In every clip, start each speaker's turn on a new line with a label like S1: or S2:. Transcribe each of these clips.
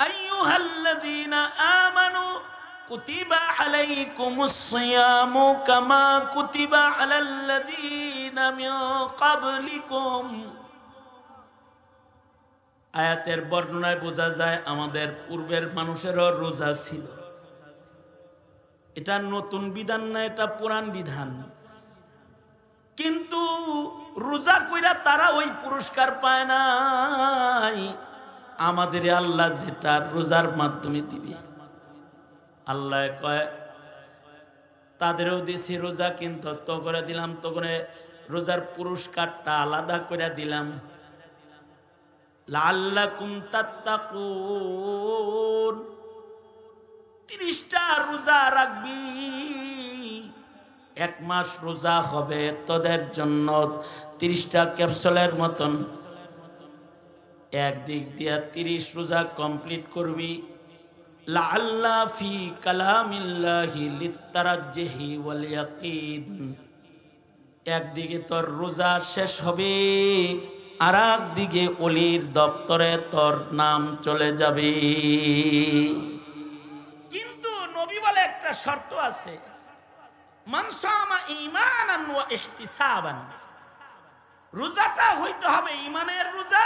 S1: আইয়ুহাল্লাযীনা আমানু কুতিবা আলাইকুমুস সিয়ামু কামা কুতিবা আলাল্লাযীনা মিন ক্বাবলিকুম। আয়াতের বর্ণনায় বোঝা যায় আমাদের পূর্বের মানুষেরও রোজা ছিল। এটা নতুন বিধান না, এটা পুরান বিধান। কিন্তু রোজা কইরা তারা ওই পুরস্কার পায় নাই। আমাদের আল্লাহ যেটা রোজার মাধ্যমে দিবে, আল্লাহ কয় তাদেরও দিছি রোজা, কিন্তু তো করে দিলাম, তো করে রোজার পুরস্কারটা আলাদা করে দিলাম। লাআল্লাকুম তাত্তাকুন, 30টা রোজা রাখবি, 1 মাস রোজা হবে তোদের জন্য 30টা ক্যাপসুলের মতন। একদিক দিয়া 30 রোজা কমপ্লিট করবি। লাআল্লা ফি কালামিল্লাহি লিত্তারাজ্জিহি ওয়াল ইয়াকিন, একদিকে তোর রোজা শেষ হবে, আর একদিকে ওলির দপ্তরে তোর নাম চলে যাবে। কিন্তু নবী বলে একটা শর্ত আছে, মান সামা ঈমানান ওয়া ইহতিসাবান, রোজাটা হইতে হবে ঈমানের রোজা,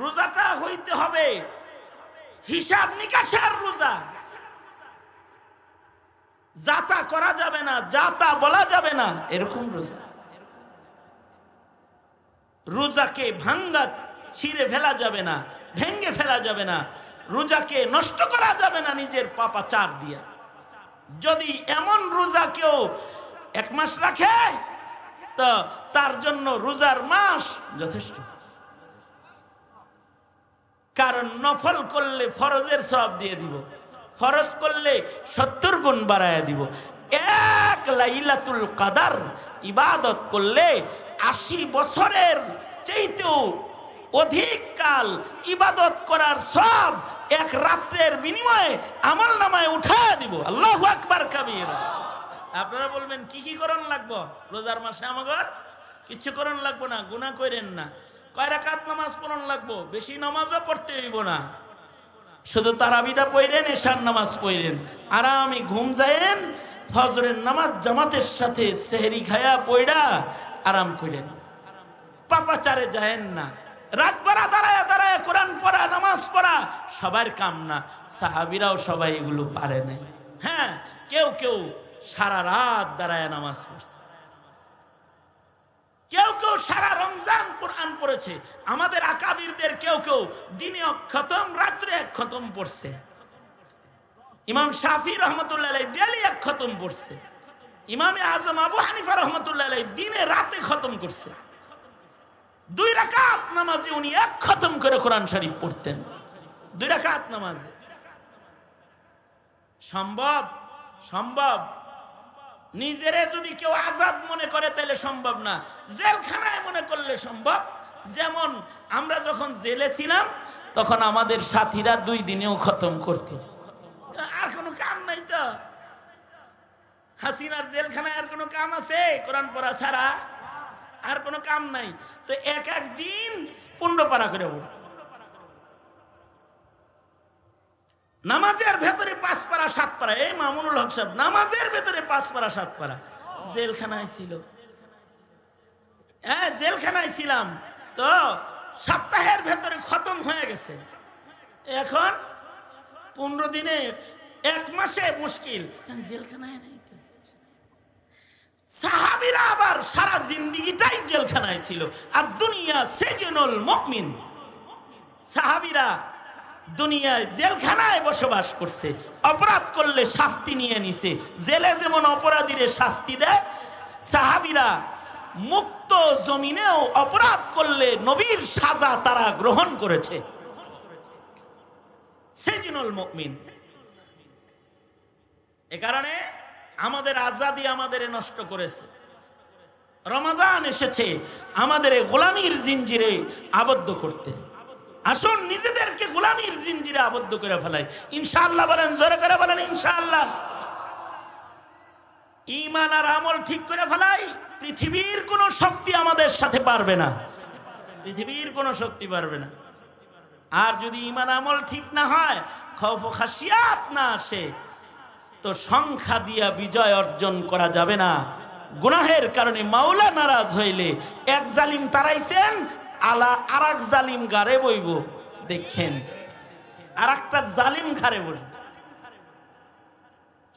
S1: রোজাটা হইতে হবে হিসাব নিকাশের রোজা। যাতা করা যাবে না, যাতা বলা যাবে না, এরকম রোজা। রোজাকে ভাঙ্গা ছিঁড়ে ফেলা যাবে না, ভেঙ্গে ফেলা যাবে না, রোজাকে নষ্ট করা যাবে না নিজের পাপাচার দিয়া। যদি এমন রোজা কেউ 1 মাস রাখে তো তার জন্য রোজার মাস যথেষ্ট। কারণ নফল করলে ফরজের সওয়াব দিয়ে দিব, ফরজ করলে 70 গুণ বাড়ায় দিব। 1 লাইলাতুল কদর ইবাদত করলে 80 বছরের চাইতেও অধিক কাল ইবাদত করার সব 1 রাত্রের বিনিময়ে আমল নামায় উঠায় দিব। আল্লাহু আকবার কাবীরা। আপনারা বলবেন কি কি করণ লাগবো রোজার মাসে? আমাদের কিছু করণ লাগবো না, গুনাহ করেন না। কয় রাকাত নামাজ পড়ন লাগবো? বেশি নামাজও পড়তে হইব না, শুধু তারাবিটা পড়েন, এশার নামাজ পড়েন, আরামে ঘুম যায়েন, ফজরের নামাজ জামাতের সাথে সেহরি খায়া পয়ডা আরাম করেন, পাপাচারে যায়েন না। রাত ভরা দাঁড়ায় দাঁড়ায় কোরআন পড়া, নামাজ পড়া সবার কাম না, সাহাবীরাও সবাই এগুলো পারে নাই। হ্যাঁ, কেউ কেউ সারা রাত দাঁড়ায় নামাজ পড়ছে, কেউ কেউ সারা রমজান কোরআন পড়েছে। আমাদের আকাবিরদের কেউ কেউ দিনে 1 খতম, রাত্রে 1 খতম পড়ছে। ইমাম শাফি রহমতুল্লাহ আলাইহি ডেইলি 1 খতম পড়ছে। ইমামে আজম আবু হানিফা রহমতুল্লাহ আলাইহি দিনে রাতে খতম করছে। 2 রাকাত নামাজে উনি 1 খতম করে কোরআন শরীফ পড়তেন। 2 রাকাত নামাজে সম্ভব? সম্ভব। নিজেরে যদি কেউ আজাদ মনে করে তাহলে সম্ভব না, জেলখানায় মনে করলে সম্ভব। যেমন আমরা যখন জেলে ছিলাম তখন আমাদের সাথীরা 2 দিনেও খতম করত। আর কোনো কাম নাই তো, হাসিনার জেলখানায় আর কোনো কাম আছে কোরআন পড়া ছাড়া? আর কোনো কাম নাই। তো এক দিন 15 পারা করে পড়ত। নামাজের ভেতরে 5 পারা 7 পারা। এই মামুনুল হক সাহেব নামাজের ভেতরে 5 পারা 7 পারা। জেলখানায় ছিল, হ্যাঁ জেলখানায় ছিলাম তো সপ্তাহের ভেতরে খতম হয়ে গেছে। এখন 15 দিনে 1 মাসে মুশকিল, জেলখানায় নাই। সাহাবীরা আবার সারা জিন্দেগিটাই জেলখানায় ছিল। আর দুনিয়া সিজনুল মুমিন, সাহাবীরা দুনিয়ায় জেলখানায় বসবাস করছে, অপরাধ করলে শাস্তি নিয়ে নিছে। জেলে যেমন অপরাধীরে শাস্তি দেয়, সাহাবীরা মুক্ত জমিনেও অপরাধ করলে নবীর সাজা তারা গ্রহণ করেছে। সিজনুল মুমিন। এ কারণে আমাদের আজাদি আমাদের নষ্ট করেছে। রমাদান এসেছে আমাদের গোলামির জিঞ্জিরে আবদ্ধ করতে। আসুন নিজেদেরকে গোলামির জিঞ্জিরে আবদ্ধ করে ফেলাই। ইনশাআল্লাহ বলেন, জোরে করে বলেন ইনশাআল্লাহ। ঈমান আর আমল ঠিক করে ফেলাই, পৃথিবীর কোনো শক্তি আমাদের সাথে পারবে না। পৃথিবীর কোনো শক্তি পারবে না। আর যদি ঈমান আমল ঠিক না হয়, খৌফ ও খাশিয়াত না আসে, তো সংখ্যা দিয়া বিজয় অর্জন করা যাবে না। গুনাহের কারণে মাওলা নারাজ হইলে এক জালিম তারাইছেন, আর এক জালিম গারে বইব, দেখেন আর একটা জালিম ঘাড়ে বসবে।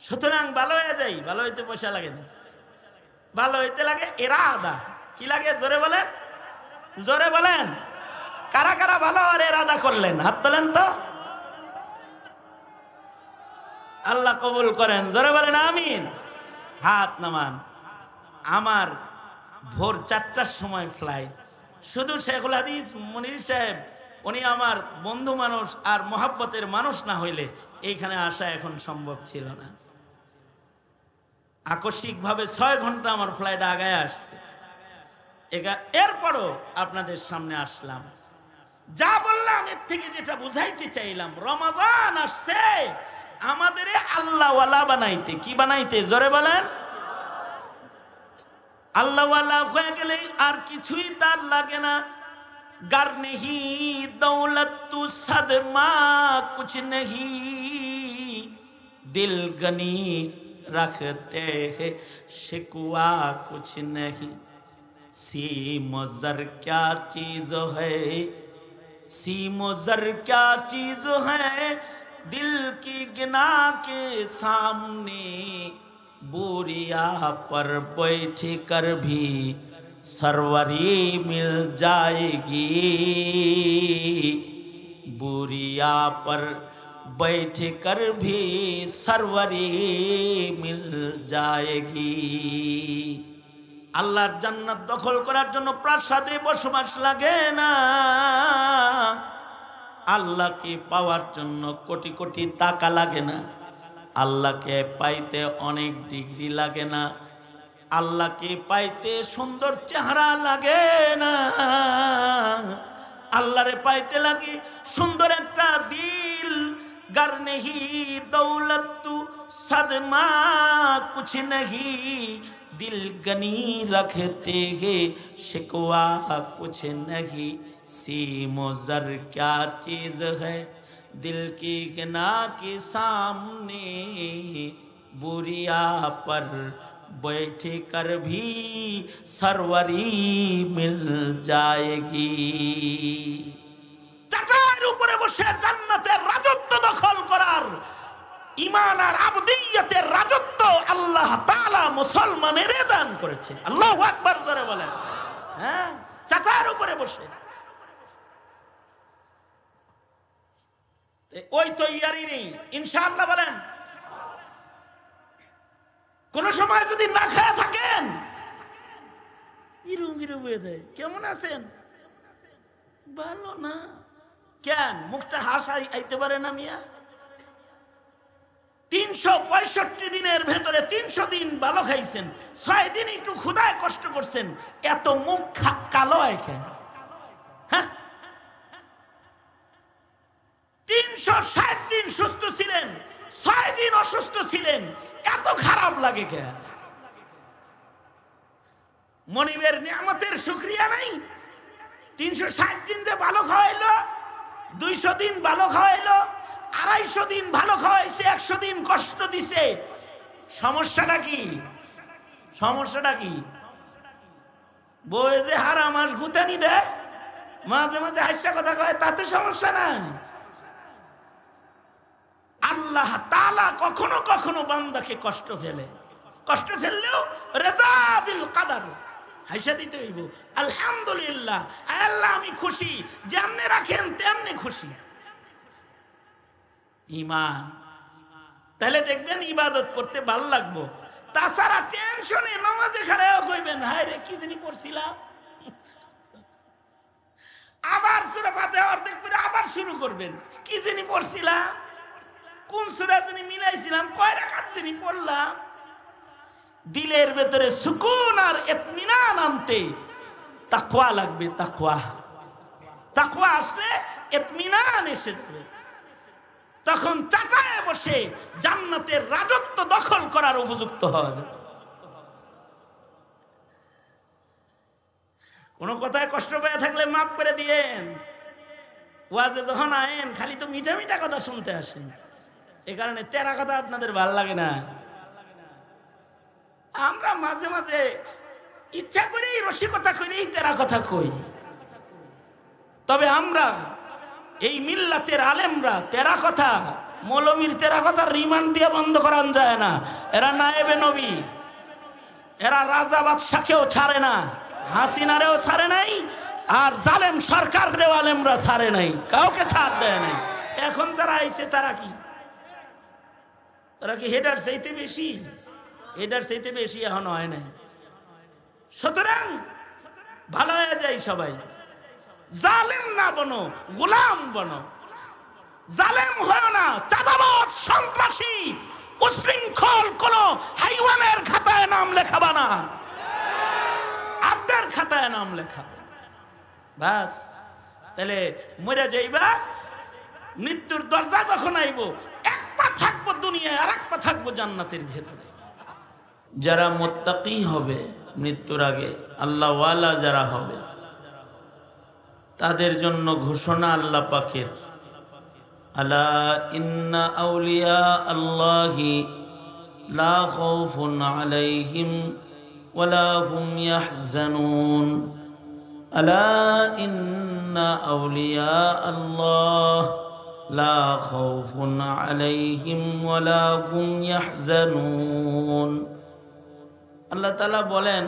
S1: সুতরাং ভালো হয়ে যাই, ভালো হইতে পয়সা লাগে না, ভালো হইতে লাগে ইরাদা। কি লাগে জোরে বলেন, জোরে বলেন। কারা কারা ভালো আর ইরাদা করলেন হাত তোলেন তো, আল্লাহ কবুল করেন, জোরে বলেন আমিন। হাত নামান। আমার ভোর 4টার সময় ফ্লাইট। শুধু শেখুল হাদিস মনির সাহেব উনি আমার বন্ধু মানুষ আর মহাব্বতের মানুষ না হইলে এইখানে আসা এখন সম্ভব ছিল না। আকস্মিকভাবে 6 ঘন্টা আমার ফ্লাইট আগায় আসছে, এরপরও আপনাদের সামনে আসলাম। যা বললাম এর থেকে যেটা বুঝাইতে চাইলাম, রমাদান আসছে আমাদের আল্লাহওয়ালা বানাইতে। কি বানাইতে জোরে বলেন? আল্লাহওয়ালা হয়ে গেলে আর কিছুই তার লাগে না। गर नहीं दौलत तू सदमा कुछ नहीं, दिल गनी रखते हैं शिकवा कुछ नहीं। सीमो ज़र क्या चीज़ है, सीमो ज़र क्या चीज़ है, दिल की गिना के सामने बोरिया पर बैठ कर भी सरवरी मिल जाएगी, बुरिया पर बैठ कर भी सरवरी मिल जाएगी। আল্লাহর জান্নাত দখল করার জন্য প্রাসাদে বসবাস লাগে না, আল্লাহকে পাওয়ার জন্য কোটি কোটি টাকা লাগে না, আল্লাহকে পাইতে অনেক ডিগ্রি লাগে না, আল্লাহকে পাইতে সুন্দর চেহারা লাগে না, আল্লাহরে পাইতে লাগে সুন্দর একটা দিল। गर नहीं दौलत तू सदमा कुछ नहीं, दिल गनी रखते हैं शिकवा कुछ नहीं। सीमो ज़र क्या चीज़ है, दिल की गिना के सामने बुरिया पर बैठ कर भी सरवरी मिल जाएगी। চাকার উপরে বসে জান্নাতের রাজত্ব দখল করার, ঈমান আর আবদিয়তের রাজত্ব আল্লাহ তাআলা মুসলমানের দান করেছে। আল্লাহু আকবার জোরে বলেন। হ্যাঁ, চাকার উপরে বসে ওই তৈয়ারি নেই ইনশাআল্লাহ বলেন। কোন সময় যদি না খায়া থাকেন, ইরুম ইরুম হয়ে যায়, কেমন আছেন, ভালো না, কেন মুখটা হাসাই আইতে পারে না মিয়া? 365 দিনের ভেতরে 300 দিন ভালো খাইছেন, 6 দিন একটু ক্ষুধায় কষ্ট করছেন, এত মুখ কালো হয় কেন? হ্যাঁ, 360 দিন সুস্থ ছিলেন, 6 দিন অসুস্থ ছিলেন, এত খারাপ লাগে কেন? মনিবের নিয়ামতের শুকরিয়া নাই? 360 দিন যে ভালো খাওয়াইলো, 200 দিন ভালো খাওয়াইলো, 250 দিন ভালো খাওয়াইছে, 100 দিন কষ্ট দিছে, সমস্যাটা কি? সমস্যাটা কি? বই যে হারা মাস গুতানি দেয়, মাঝে মাঝে হাসা কথা কয়, তাতে সমস্যা নাই। আল্লাহ তাআলা কখনো কখনো বান্দাকে কষ্ট ফেলে, কষ্ট ফেললেও রেজা বিল কাদার, হাসা দিতে হইব আলহামদুলিল্লাহ, আল্লাহ আমি খুশি, যেমনে রাখেন তেমনি খুশি। ঈমান, তাহলে দেখবেন ইবাদত করতে ভালো লাগবো। তাছাড়া টেনশনে নামাজে খাড়াও কইবেন, হায় রে কি জানি পড়ছিলাম, আবার সূরা ফাতিহা অর্ধেক পড়ে আবার শুরু করবেন, কি জানি পড়ছিলাম, কোন সূরা জানি মিলাইছিলাম, কয় রাকাত জানি পড়লাম। দিলের ভেতরে সুকুন আর ইতমিনান আনতে তাকওয়া লাগবে। তাকওয়া, তাকওয়া আসলে ইতমিনান এসে যাবে, তখন চাকায় বসে জান্নাতের রাজত্ব দখল করার উপযুক্ত হওয়া যাবে। কোনো কথায় কষ্ট পেয়ে থাকলে মাফ করে দিয়েন। ওয়াজে যখন আয়েন খালি তো মিঠা মিঠা কথা শুনতে আসেন, এ কারণে তেরা কথা আপনাদের ভাল লাগে না। আমরা মাঝে মাঝে ইচ্ছা করেই রসিকতা করেই তেরা কথা কই। তবে আমরা এই মিল্লাতের আলেমরা তেরা কথা, মৌলবীর তেরা কথা রিমান্ড দিয়ে বন্ধ করান যায় না। এরা নায়েবে নবী, এরা রাজা বাদশাকেও ছাড়ে না, হাসিনারেও ছাড়ে নাই, আর জালেম সরকারেও আলেমরা ছাড়ে নাই, কাউকে ছাড় দেয় নাই। এখন যারা আইছে তারা কি হেডার চাইতে বেশি? হেডার চাইতে বেশি এখন হয় নাই। সুতরাং ভালো হয়ে যায় সবাই, জালেম না বনো, গোলাম বনো। জালেম হয় না, চাঁদাবাজ, সন্ত্রাসী, উশৃঙ্খল কোন হাইওয়ানের খাতায় নাম লেখাবা না, আপনার খাতায় নাম লেখা। বাস, তাহলে মরে যাইবা, মৃত্যুর দরজা যখন আইব, এক পা থাকবো দুনিয়ায় আর এক পা থাকবো জান্নাতের ভেতরে। যারা মুত্তাকি হবে মৃত্যুর আগে, আল্লাহওয়ালা যারা হবে, তাদের জন্য ঘোষণা আল্লাহ পাকের, আলা ইন্না আউলিয়া আল্লাহি লা খাউফুন আলাইহিম ওয়ালা হুম ইয়াহজানুন। আলা ইন্না আউলিয়া আল্লাহ লা খাউফুন আলাইহিম ওয়ালা হুম ইয়াহজানুন। আল্লাহ তাআলা বলেন,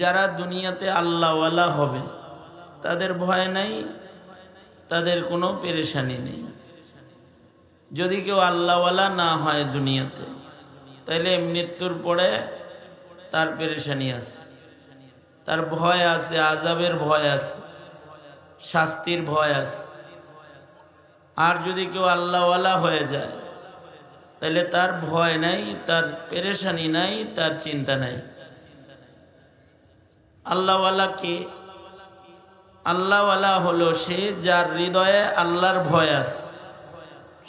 S1: যারা দুনিয়াতে আল্লাহওয়ালা হবে তাদের ভয় নাই, তাদের কোনো পেরেশানি নেই। যদি কেউ আল্লাহওয়ালা না হয় দুনিয়াতে, তাহলে মৃত্যুর পরে তার পেরেশানি আছে, তার ভয় আছে, আযাবের ভয় আছে, শাস্তির ভয় আছে। আর যদি কেউ আল্লাহওয়ালা হয়ে যায়, তাহলে তার ভয় নাই, তার পেরেশানি নাই, তার চিন্তা নাই। আল্লাহওয়ালা কে? আল্লাহওয়ালা হলো সে যার হৃদয়ে আল্লাহর ভয় আছে,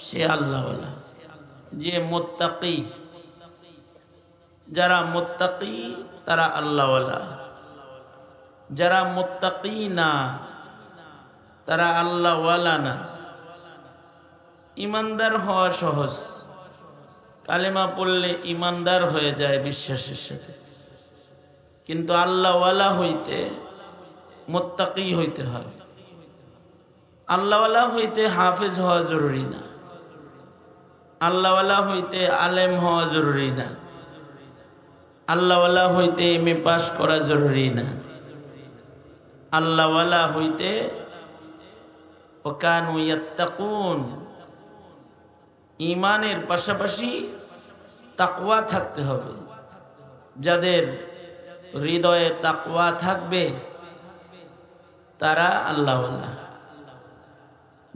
S1: সে আল্লাহওয়ালা। যে মুত্তাকি, যারা মুত্তাকি তারা আল্লাহওয়ালা। যারা মুত্তাকি না তারা আল্লাহওয়ালা না। ইমানদার হওয়া সহজ, কালেমা পড়লে ইমানদার হয়ে যায় বিশ্বাসের সাথে, কিন্তু আল্লাহওয়ালা হইতে মুত্তাকি হইতে হয়। আল্লাহওয়ালা হইতে হাফেজ হওয়া জরুরি না, আল্লাহওয়ালা হইতে আলেম হওয়া জরুরি না, আল্লাহওয়ালা হইতে এমএ পাস করা জরুরি না। আল্লাহওয়ালা হইতে ওয়াকানু ইয়াত্তাকুন, ঈমানের পাশাপাশি তাকওয়া থাকতে হবে। যাদের হৃদয়ে তাকওয়া থাকবে তারা আল্লাহওয়ালা।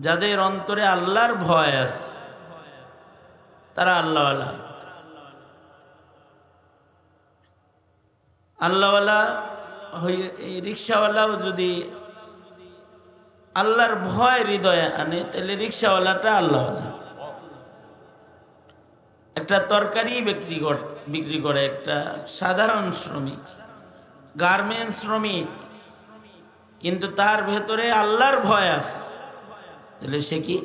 S1: যাদের অন্তরে আল্লাহর ভয় আছে তারা আল্লাহওয়ালা। আল্লাহওয়ালা রিক্সাওয়ালাও যদি আল্লাহর ভয় হৃদয়ে আনে, তাহলে রিক্সাওয়ালাটা আল্লাহওয়ালা। একটা তরকারি বিক্রি করে একটা সাধারণ শ্রমিক, গার্মেন্টস শ্রমিক, কিন্তু তার ভেতরে আল্লাহর ভয় আছে, তাহলে সে কি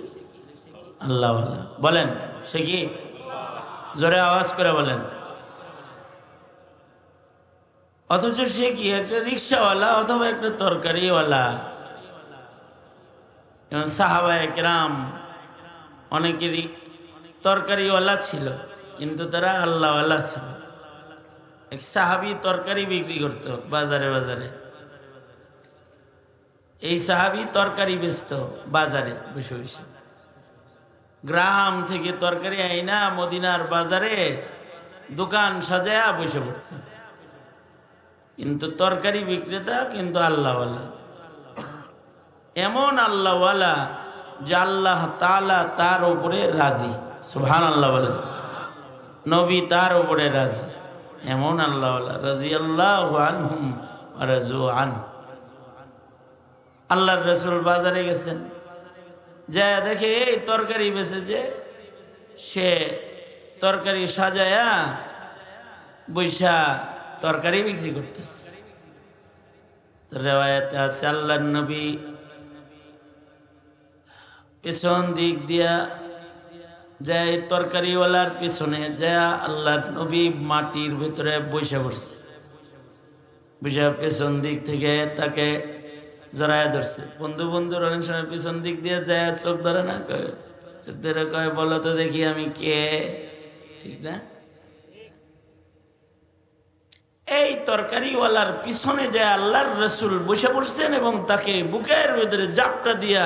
S1: আল্লাহওয়ালা? বলেন সে কি? জোরে আওয়াজ করে বলেন। অথচ সে কি একটা রিক্সাওয়ালা অথবা একটা তরকারিওয়ালা। সাহাবায়ে কেরাম অনেকেরই তরকারিওয়ালা ছিল, কিন্তু তারা আল্লাহওয়ালা ছিল। এক সাহাবী তরকারি বিক্রি করত বাজারে বাজারে। এই সাহাবী তরকারি বেচত বাজারে বসে বসে, গ্রাম থেকে তরকারি আইনা মদিনার বাজারে দোকান সাজায়া বসে পড়ত। কিন্তু তরকারি বিক্রেতা কিন্তু আল্লাহওয়ালা। এমন আল্লাহওয়ালা যে আল্লাহ তাআলা তার উপরে রাজি। সুবহানাল্লাহ বলেন। নবী তার উপরে রাজি, এমন আল্লাহওয়ালা। রাজিয়াল্লাহু আনহুম ওয়া রাজু আনহু। আল্লাহর রাসূল বাজারে গেছেন, যায় দেখে এই তরকারি বেচেছে, সে তরকারি সাজায়া বৈশা তরকারি বিক্রি করতেছে। রেওয়ায়েতে আছে আল্লাহর নবী পিছন দিক দিয়া যায়, তরকারিওয়ালার পিছনে যায় আল্লাহর নবী মাটির ভিতরে বসে পড়ছে। বসে পেছন দিক থেকে তাকে জড়ায় ধরছে। বন্ধু বন্ধুর অনেক সময় পিছন দিক দিয়ে যায়, চোখ ধরে না, চোখ ধরে কয় বলো তো দেখি আমি কে, ঠিক না? এই তরকারিওয়ালার পিছনে যায় আল্লাহর রসুল বসে পড়ছেন এবং তাকে বুকের ভিতরে জাপটা দিয়া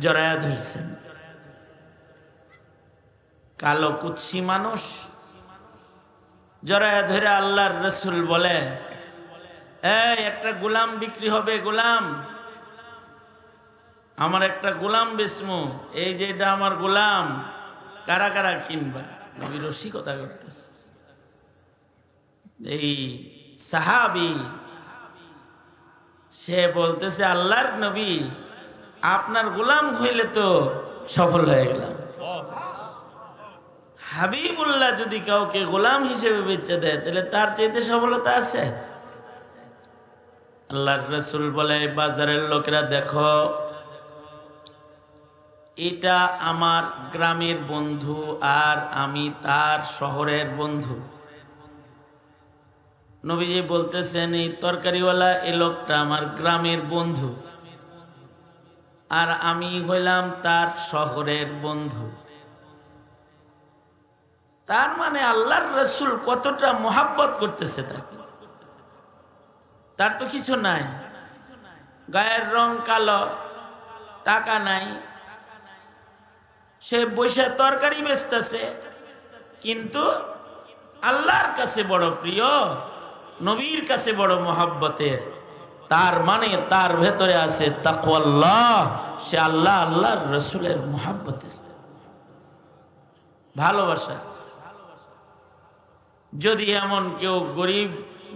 S1: জড়ায়া ধরছেন। কালো কুৎসি মানুষ জড়ায়া ধরে আল্লাহর রসুল বলে, এই একটা গোলাম বিক্রি হবে, গোলাম, আমার একটা গোলাম বেচমু, এই যে এটা আমার গোলাম, কারা কারা কিনবা? নবী রসিকতা করতেছে। এই সাহাবী সে বলতেছে, আল্লাহর নবী আপনার গোলাম হইলে তো সফল হয়ে গেলাম। হাবিবুল্লাহ যদি কাউকে গোলাম হিসেবে বেচে দেয় তাহলে তার চাইতে সফলতা আছে? আল্লাহর রাসূল বলে, বাজারের লোকেরা দেখো, এটা আমার গ্রামের বন্ধু আর আমি তার শহরের বন্ধু। নবীজি বলতেছেন, এই তরকারিওয়ালা এই লোকটা আমার গ্রামের বন্ধু আর আমি হইলাম তার শহরের বন্ধু। তার মানে আল্লাহর রাসূল কতটা মোহাব্বত করতেছে তাকে। তার তো কিছু নাই, গায়ের রং কালো, টাকা নাই, সে বসে তরকারি বেচতেছে, কিন্তু আল্লাহর কাছে বড় প্রিয়, নবীর কাছে বড় মোহাব্বতের। তার মানে তার ভেতরে আছে তাকওয়াল্লাহ, সে আল্লাহ আল্লাহর রাসূলের মোহাব্বতের ভালোবাসা। যদি এমন কেউ গরিব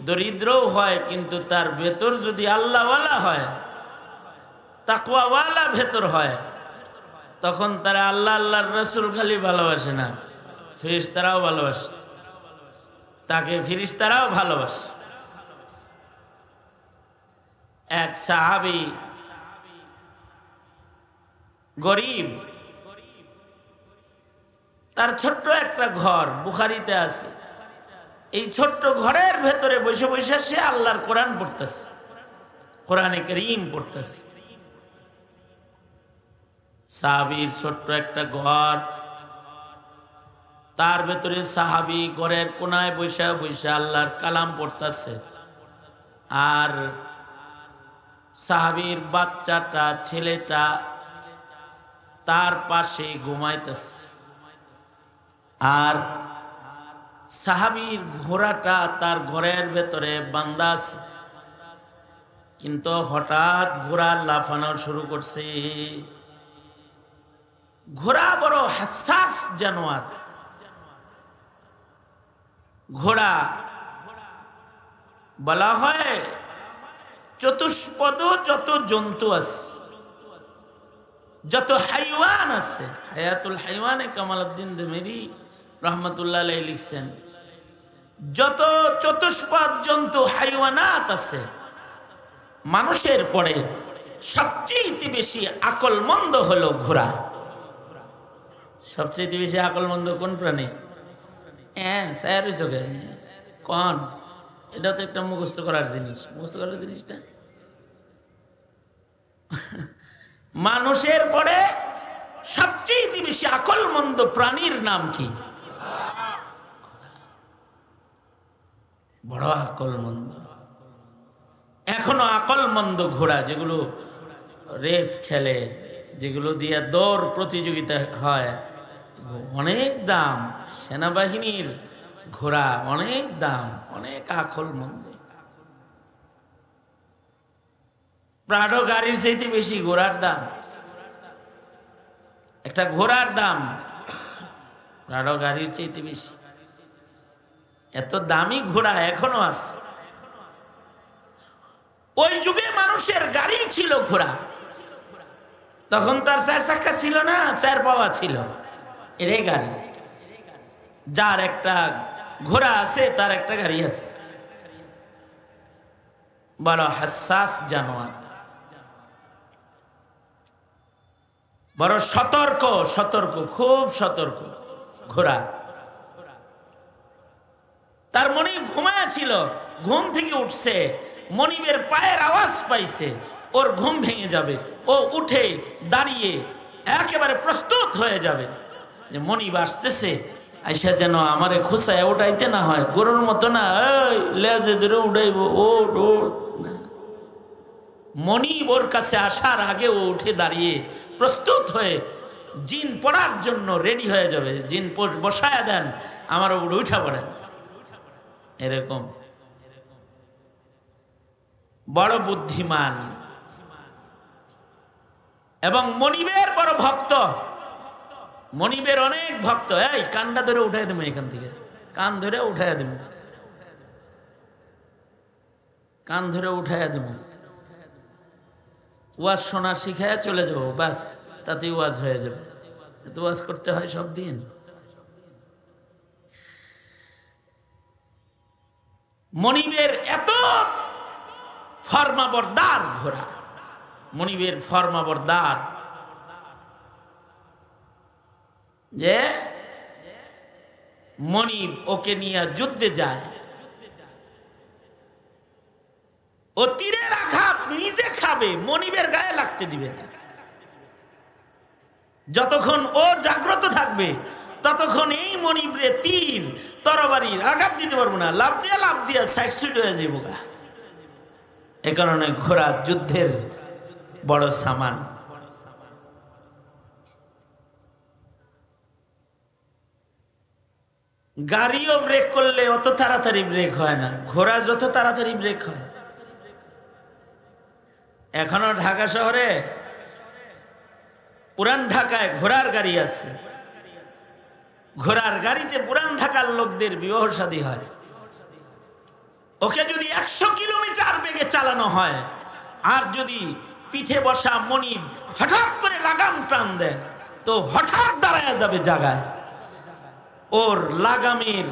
S1: দরিদ্রও হয় কিন্তু তার ভেতর যদি আল্লাহওয়ালা হয়, তাকওয়াওয়ালা ভেতর হয়, তখন তারা আল্লাহ আল্লাহর রাসূল খালি ভালোবাসে না, ফেরেশতারাও ভালোবাসে, তাকে ফেরেশতারাও ভালোবাসে। এক সাহাবী গরিব, তার ছোট্ট একটা ঘর, বুখারীতে আছে। এই ছোট্ট ঘরের ভেতরে বসে বসে সে আল্লাহর কোরআন পড়তেছে, কোরআনে কারীম পড়তেছে। সাহাবীর ছোট্ট একটা ঘর, তার ভেতরে সাহাবী ঘরের কোনায় বসে বসে আল্লাহর কালাম পড়তেছে, আর সাহাবীর বাচ্চাটা, ছেলেটা তার পাশে ঘুমাইতেছে, আর সাহাবীর ঘোড়াটা তার ঘরের ভেতরে বান্ধা আছে। কিন্তু হঠাৎ ঘোড়া লাফানো শুরু করছে। ঘোড়া বড় হাসাস জানোয়ার। ঘোড়া বলা হয় চতুষ্পদ যত জন্তু আছে, যত হাইওয়ান আছে, হায়াতুল হাইওয়ানে কামালউদ্দিন দেমেরি রহমতুল্লাহ আলাইহি লিখছেন, যত চতুষ্পদ জন্তু হাইওয়ানাত আছে, মানুষের পরে সবচেয়ে বেশি আকলমন্দ হলো ঘোড়া। সবচেয়ে বেশি আকলমন্দ কোন প্রাণী? কোন? এটা তো একটা মুখস্থ করার জিনিস, মুখস্থ করার জিনিসটা। মানুষের পরে সবচেয়ে বেশি আকলমন্দ প্রাণীর নাম কি? বড় আকলমন্দ। এখনো আকলমন্দ ঘোড়া যেগুলো রেস খেলে, যেগুলো দিয়ে দৌড় প্রতিযোগিতা হয়, অনেক দাম। সেনাবাহিনীর ঘোড়া অনেক দাম, অনেক আকলমন্দ। প্রাডো গাড়ির চাইতে বেশি ঘোড়ার দাম। একটা ঘোড়ার দাম প্রাডো গাড়ির চাইতে বেশি। এত দামি ঘোড়া এখনো আছে। ওই যুগে মানুষের গাড়ি ছিল ঘোড়া। তখন তার চার চাকা ছিল না, চার পাওয়া ছিল। এটাই গাড়ি। যার একটা ঘোড়া আছে তার একটা গাড়ি আছে। বড় হাসাস জানোয়ার, বড় সতর্ক, সতর্ক, খুব সতর্ক ঘোড়া। তার মনিব ঘুমায়াছিল, ঘুম থেকে উঠছে, মনিবের পায়ের আওয়াজ পাইছে, ওর ঘুম ভেঙে যাবে, ও উঠে দাঁড়িয়ে একেবারে প্রস্তুত হয়ে যাবে যে মনিব আসতেছে, আইসা যেন আমারে খুসায় উঠাইতে না হয়, গরুর মতো না এই লেজে ধরে উঠাইব, ও মনিব ওর কাছে আসার আগে ও উঠে দাঁড়িয়ে প্রস্তুত হয়ে জিন পড়ার জন্য রেডি হয়ে যাবে। জিন বসায়া দেন, আমার উপরে উঠা পড়েন। এরকম বড় বুদ্ধিমান এবং মনিবের বড় ভক্ত, মনিবের অনেক ভক্ত। এই কানটা ধরে উঠাই দেবো, এখান থেকে কান ধরে উঠাইয়া দেব, কান ধরে উঠাইয়া দেব, ওয়াজ শোনা শিখায় চলে যাবো, বাস তাতেই ওয়াজ হয়ে যাবে। এত ওয়াজ করতে হয় সব দিন। মনিবের এত ফরমাবরদার ঘোড়া, মনিবের ফরমাবরদার যে মনিব ওকে নিয়ে যুদ্ধে যায়, ও তীরের আঘাত নিজে খাবে, মনিবের গায়ে লাগতে দিবে না। যতক্ষণ ও জাগ্রত থাকবে ততক্ষণ এই মনিবরে তীর তরবারির আঘাত দিতে পারবো না, লাভ দিয়া সাইড সুইট হয়ে যাবো গা। এ কারণে ঘোড়া যুদ্ধের বড় সামান। গাড়িও ব্রেক করলে অত তাড়াতাড়ি ব্রেক হয় না, ঘোড়া যত তাড়াতাড়ি ব্রেক হয়। এখনো ঢাকা শহরে পুরান ঢাকায় ঘোড়ার গাড়ি আছে, ঘোড়ার গাড়িতে পুরান ঢাকার লোকদের বিবাহ শাদী হয়। ওকে যদি 100 কিলোমিটার বেগে চালানো হয়, আর যদি পিঠে বসা মনিব হঠাৎ করে লাগাম টান দেয়, তো হঠাৎ দাঁড়ায় যাবে জায়গায়। ওর লাগামের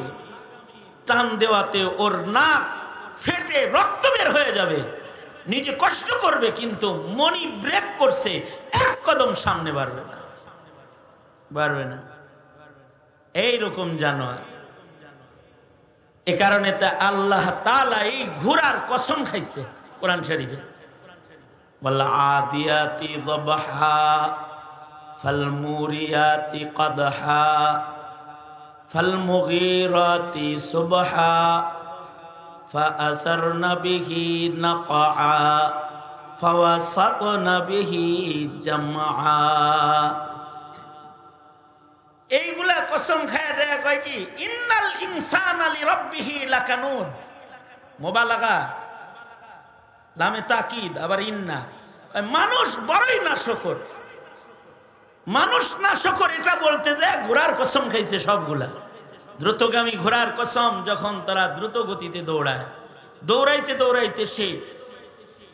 S1: টান দেওয়াতে ওর নাক ফেটে রক্ত বের হয়ে যাবে, নিজে কষ্ট করবে, কিন্তু মনিব ব্রেক করছে, এক কদম সামনে বাড়বে না, বাড়বে না। এইরকম জানোয়ার। এ কারণে তা আল্লাহ তাআলা এই ঘোড়ার কসম খাইছে কোরআন শরীফে, ওয়াল আদিয়াতি দবহা ফাল মুরিয়াতি কদহা ফাল মুগীরাতি সুবহা ফাআসারনা বিহি নাকআ ফাওয়াসাতনা বিহি জামআ। এইগুলা কসম খায় দেয়া কয় কি, ইন্নাল ইনসানা লিরাব্বিহি লাকানুদ। মুবালাগা, লামে তাকিদ, আবার ইন্না। মানুষ বড়ই নাশকর, মানুষ নাশকর। এটা বলতে যায় ঘোড়ার কসম খাইছে সবগুলা। দ্রুতগামী ঘোড়ার কসম, যখন তারা দ্রুত গতিতে দৌড়ায়, দৌড়াইতে দৌড়াইতে সে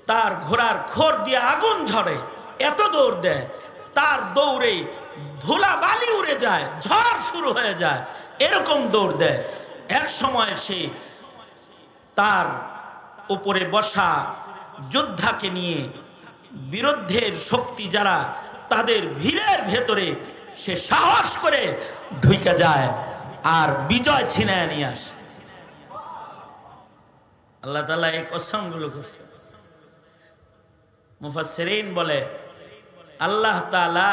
S1: তার ঘোড়ার খোর দিয়ে আগুন ঝরে, এত দৌড় দেয়, তার দৌড়ে ধুলা বালি উড়ে যায়, ঝড় শুরু হয়ে যায়, এরকম দৌড় দেয়। এক সময় সে তার উপরে বসা যোদ্ধাকে নিয়ে বিরুদ্ধের শক্তি যারা, তাদের ভিড়ের ভেতরে সে সাহস করে ঢুকে যায় আর বিজয় ছিনায় নিয়ে আসে। আল্লাহ তাআলা এই কসমগুলো করছে। মুফাসসিরিন বলে আল্লাহ তাআলা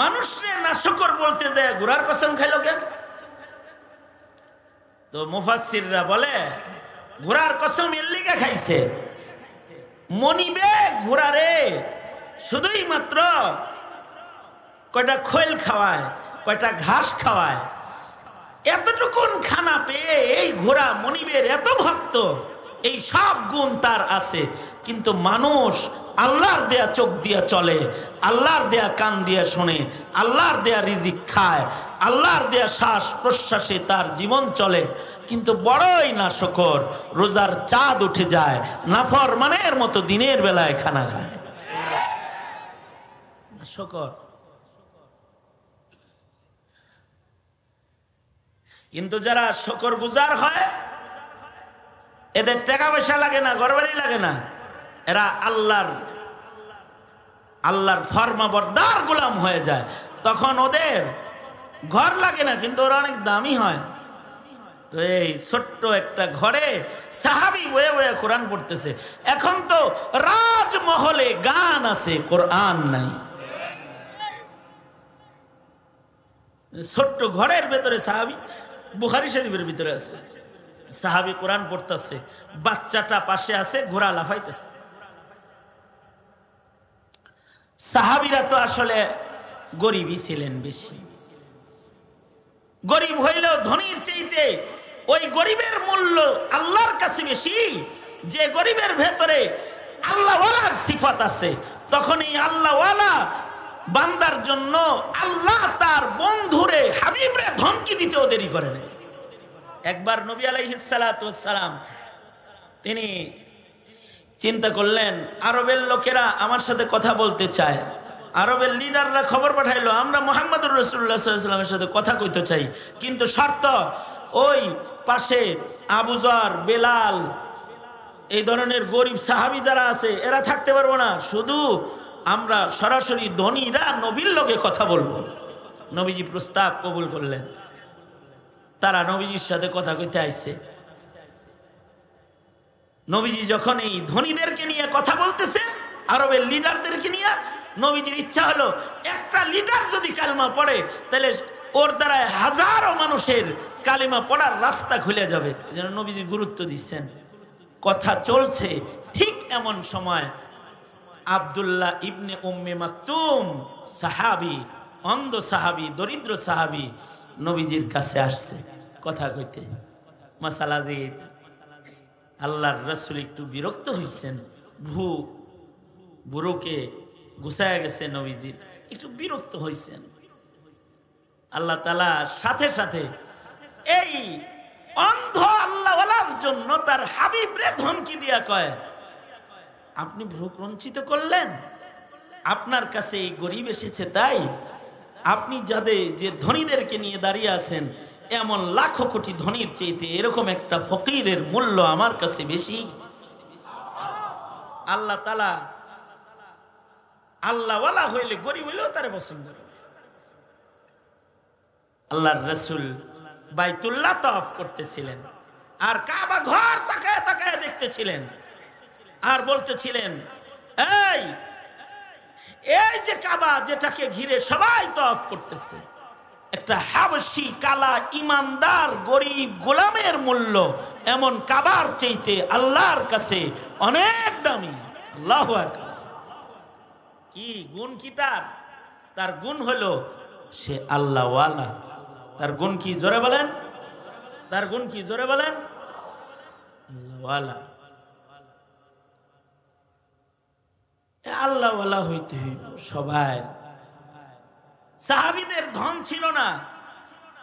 S1: মানুষরে নাশকর বলতে যায় ঘোড়ার কসম খাইলো কেন? তো মুফাসসিররা বলে ঘোড়ার কসম এর লিগে খাইছে, মনিবে ঘোড়ারে শুধুই মাত্র কয়টা খৈল খাওয়ায়, কয়টা ঘাস খাওয়ায়, এতটুকুন খানা পেয়ে এই ঘোড়া মনিবের এত ভক্ত, এই সব গুণ তার আছে। কিন্তু মানুষ আল্লাহর দেয়া চোখ দিয়ে চলে, আল্লাহর দেয়া কান দিয়ে শোনে, আল্লাহর দেয়া রিজিক খায়, আল্লাহর দেয়া শ্বাস প্রশ্বাসে তার জীবন চলে, কিন্তু বড়ই নাশকর। রোজার চাঁদ উঠে যায়, নাফরমানের মতো দিনের বেলায় খানা খায়, নাশকর। কিন্তু যারা শকর গুজার হয়, এদের টাকা পয়সা লাগে না, ঘরবাড়ি লাগে না, এরা আল্লাহর ফরমাবরদার গোলাম হয়ে যায়। তখন ওদের ঘর লাগে না, কিন্তু ওরা অনেক দামি হয়। তো এই ছোট্ট একটা ঘরে সাহাবী বয়ে বয়ে কোরআন পড়তেছে। এখন তো রাজমহলে গান আছে, কোরআন নাই। ছোট্ট ঘরের ভেতরে সাহাবী, বুখারী শরীফের ভিতরে আছে, সাহাবী কোরআন পড়তেছে, বাচ্চাটা পাশে আছে, ঘোড়া লাফাইতেছে। সাহাবীরা তো আসলে গরিবই ছিলেন বেশি। গরিব হইলেও ধনীর চাইতে ওই গরিবের মূল্য আল্লাহর কাছে বেশি। যে গরিবের ভেতরে আল্লাহওয়ালার সিফাত আছে, তখন এই আল্লাহওয়ালা বান্দার জন্য আল্লাহ তার বন্ধুরে হাবিবরে ধমকি দিতেও দেরি করে নাই। একবার নবী আলাইহিস সালাতু ওয়াস সালাম তিনি চিন্তা করলেন, আরবের লোকেরা আমার সাথে কথা বলতে চায়। আরবের লিডাররা খবর পাঠাইলো, আমরা মুহাম্মদুর রাসূলুল্লাহ সাল্লাল্লাহু আলাইহি ওয়াসাল্লামের সাথে কথা কইতে চাই, কিন্তু শর্ত ওই পাশে আবু যর, বেলাল, এই ধরনের গরিব সাহাবী যারা আছে এরা থাকতে পারবো না, শুধু আমরা সরাসরি ধনীরা নবীর লগে কথা বলবো। নবীজি প্রস্তাব কবুল করলেন। তারা নবীজির সাথে কথা কইতে আইছে। নবীজি যখন এই ধনীদেরকে নিয়ে কথা বলতেছেন, আরবের লিডারদেরকে নিয়ে, নবীজির ইচ্ছা হলো একটা লিডার যদি কালেমা পড়ে তাহলে ওর দ্বারা হাজারো মানুষের কালেমা পড়ার রাস্তা খুলে যাবে। যেন নবীজি গুরুত্ব দিচ্ছেন। কথা চলছে, ঠিক এমন সময় আব্দুল্লাহ ইবনে উম্মে মাকতুম সাহাবী, অন্ধ সাহাবী, দরিদ্র সাহাবী নবীজির কাছে আসছে কথা কইতে। মাসালা জিদ, আল্লাহর রাসূল একটু বিরক্ত হইছেন, বুড়োকে গুছায় গেছে, নবীজির একটু বিরক্ত হইছেন। আল্লাহ তাআলা সাথে সাথে এই অন্ধ আল্লাহওয়ালার জন্য তার হাবিবরে ধমকি দিয়া কয়, আপনি ভ্রুকুঞ্চিত করলেন, আপনার কাছে এই গরিব এসেছে, তাই আপনি যে ধনীদেরকে নিয়ে দাঁড়িয়ে আছেন, এমন লাখো কোটি ধনীর চাইতে এরকম একটা ফকিরের মূল্য আমার কাছে বেশি। আল্লাহ তাআলা আল্লাহওয়ালা হইলে গরিব হইলেও তারে পছন্দ করে। আল্লাহর রাসূল বাইতুল্লাহ তাওয়াফ করতেছিলেন, আর কাবা ঘর তাকায় তাকায় দেখতেছিলেন, আর বলতেছিলেন, এই যে কাবা যেটাকে ঘিরে সবাই তাওয়াফ করতেছে, একটা হাবশী কালা ইমানদার গরিব গোলামের মূল্য এমন কাবার চাইতে আল্লাহর কাছে অনেক দামি। আল্লাহু আকবার। কি গুণ, কি তার গুণ হলো সে আল্লাহওয়ালা। তার গুণ কি জোরে বলেন, তার গুণ কি জোরে বলেন, আল্লাহওয়ালা। আল্লাহওয়ালা হইতে হইব সবাই। সাহাবীদের ধন ছিল না,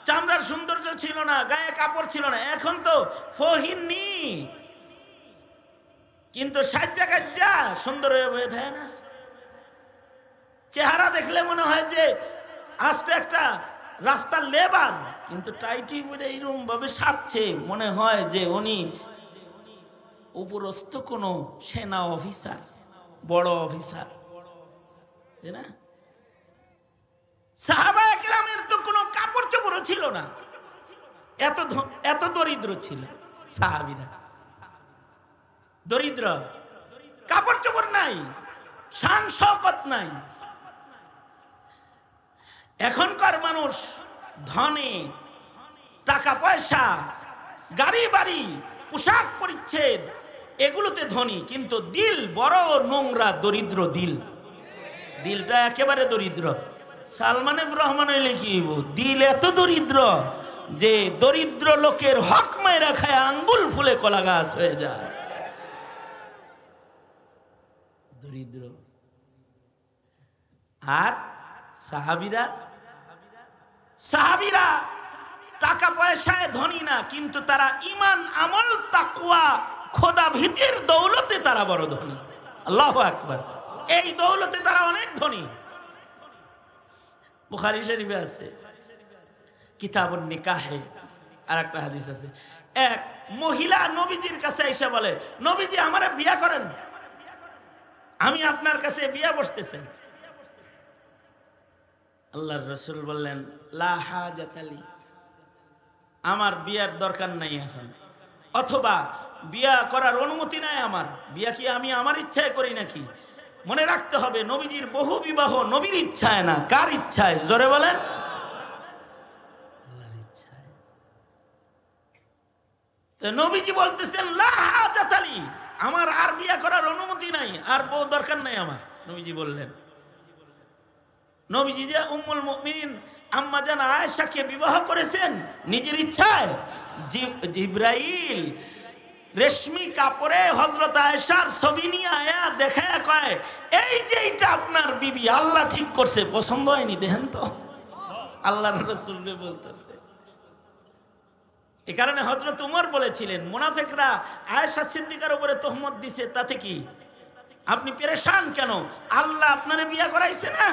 S1: চামড়ার সৌন্দর্য ছিল না, গায়ে কাপড় ছিল না। এখন তো ফহিনী, কিন্তু সাজ্জা কাজ্জা সুন্দর হয়ে বয়ে থাকে না। চেহারা দেখলে মনে হয় যে আস্তে একটা রাস্তার লেবার, কিন্তু টাইটি বলে এইরকম ভাবে সাজছে, মনে হয় যে উনি উপরস্থ কোনো সেনা অফিসার, বড় অফিসার, তাই না? সাহাবায়ে কেরামের তো কোনো কাপড় চোপড়ও ছিল না, এত দরিদ্র ছিল সাহাবীরা। দরিদ্র, কাপড় চোপড় নাই, শান শওকত নাই। এখনকার মানুষ ধনে, টাকা পয়সা, গাড়ি বাড়ি, পোশাক পরিচ্ছদ, এগুলোতে ধনী, কিন্তু দিল বড় নোংরা, দরিদ্র দিলটা একেবারে দরিদ্র। সালমান এফ রহমান লিখিব, দিল এত দরিদ্র যে দরিদ্র লোকের হক মাইরা খায় আঙ্গুল ফুলে কলা গাছ হয়ে যায়। দরিদ্র। আর সাহাবীরা টাকা পয়সায় ধনী না, কিন্তু তারা ঈমান, আমল, তাকওয়া, খোদা ভীতির দৌলতে তারা বড় ধনী। আল্লাহু আকবার। এই দৌলতে তারা অনেক ধনী। বুখারী শরীফে আছে কিতাবুন নিকাহে, আর একটা হাদিস আছে, এক মহিলা নবীজির কাছে এসে বলে, নবীজি আমারে বিয়া করেন, আমি আপনার কাছে বিয়া বসতেছেন। আল্লাহর রাসূল বললেন, লা হাজাত লি, আমার বিয়ার দরকার নাই এখন, অথবা বিয়া করার অনুমতি নাই আমার। বিয়া কি আমি আমার ইচ্ছায় করি নাকি? মনে রাখতে হবে, নবীজির বহু বিবাহ নবীর ইচ্ছায় না, কার ইচ্ছায়? জোরে বলেন, আল্লাহর ইচ্ছায়। তো নবীজি বলতেছেন, লা হাজাত লি, আমার আর বিয়া করার অনুমতি নাই, আর বউ দরকার নাই আমার। নবীজি বললেন, নবীজি যে উম্মুল মুমিনিন আম্মা জান আয়েশাকে বিবাহ করেছেন নিজের ইচ্ছায়। জিবরাইল রেশমি কাপড়ে হযরত আয়েশার ছবি নিয়ে আয়া দেখায় কয়, এই যে এটা আপনার বিবি, আল্লাহ ঠিক করছে, পছন্দ হয়নি দেখেন তো। আল্লাহর রাসূল বলতেছে। এই কারণে হযরত উমর বলেছিলেন, মুনাফিকরা আয়েশা সিদ্দিকার উপরে তহমত দিছে, তাতে কি আপনি পেরেশান কেন? আল্লাহ আপনারে বিয়া করাইছে না,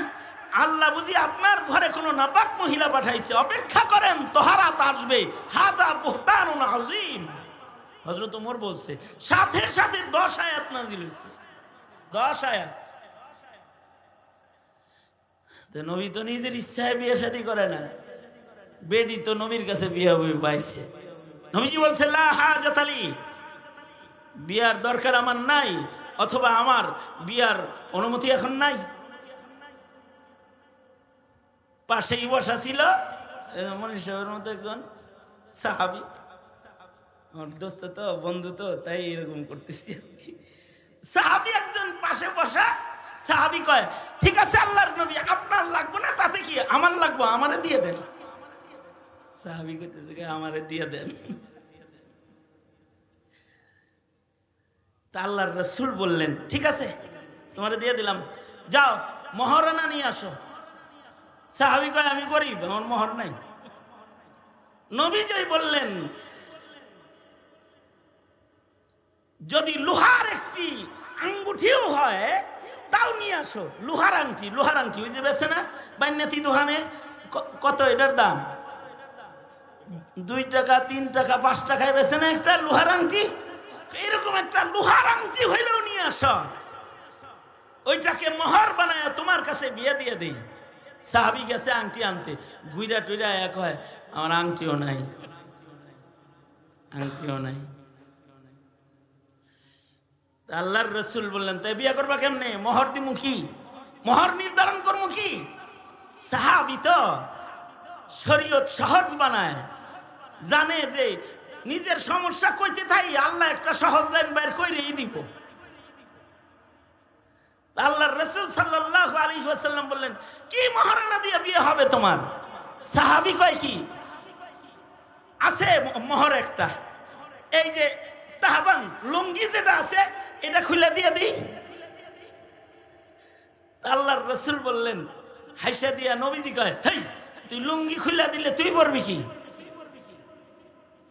S1: আল্লাহ বুঝি আপনার ঘরে কোনো নাপাক মহিলা পাঠাইছে, অপেক্ষা করেন, তহারাত আসবে, হাদা বুহতানুন আযীম। হযরত ওমর বলছে, সাথে সাথে 10 আয়াত নাজিল হয়েছে, 10 আয়াত। তো নবী তো নিজের ইচ্ছায় বিয়ে শাদী করে না, বেডি তো নবীর কাছে বিয়ে বই পাইছে। নবীজি বলছে, লা হাজাত লি, বিয়ার দরকার আমার নাই, অথবা আমার বিয়ার অনুমতি এখন নাই। পাশেই বসা ছিল মনীষের মতো একজন সাহাবী, আমার দোস্ত তো, বন্ধু তো, তাই এরকম করতেছি আর কি। সাহাবী একজন পাশে বসা, সাহাবী কয়, ঠিক আছে আল্লাহর নবী, আপনার লাগবে না, তাতে কি, আমার লাগবে, আমারে দিয়ে দেন। সাহাবী কইতেছে, আমারে দিয়ে দেন। তা আল্লাহর রাসূল বললেন, ঠিক আছে তোমারে দিয়ে দিলাম, যাও মহরানা নিয়ে আসো। সাহাবী কয়, আমি গরিব, আমার মোহর নাই। নবীজি বললেন, যদি লোহার একটি আঙ্গুঠিও হয় তাও নিয়ে আসো। লোহার আংটি, লোহার আংটি ওই যে বেছে না বাইনাতি দোকানে, কত এটার দাম? 2 টাকা, 3 টাকা, 5 টাকায় বেছে না একটা লোহার আংটি। এরকম একটা লোহার আংটি হইলেও নিয়ে আসো, ওইটাকে মোহর বানায় তোমার কাছে বিয়ে দিয়ে দেই। সাহাবী গেছে আংটি আনতে, গুইরা টুইরা এক হয়, আমার আংটিও নাই, আংটিও নাই। আল্লাহর রাসূল বললেন, তাই বিয়ে করবা কেমনে? মোহর দিমু কি, মোহর নির্ধারণ করবো কি? সাহাবী তো শরীয়ত সহজ বানায়, জানে যে নিজের সমস্যা কইতে থাই, আল্লাহ একটা সহজ লাইন বের কইরেই দিব। আল্লাহর রাসূল সাল্লাল্লাহু আলাইহি ওয়াসাল্লাম বললেন, কি মহারণা দিয়ে বিয়ে হবে তোমার? সাহাবী কয়, কি আছে মোহর একটা, এই যে তাহবান লুঙ্গি যেটা আছে এটা খুলে দিয়ে দিই। আল্লাহর রাসূল বললেন, হাইসা দিয়া নবীজি কয়, হেই তুই লুঙ্গি খুলে দিলে তুই পরবি কি?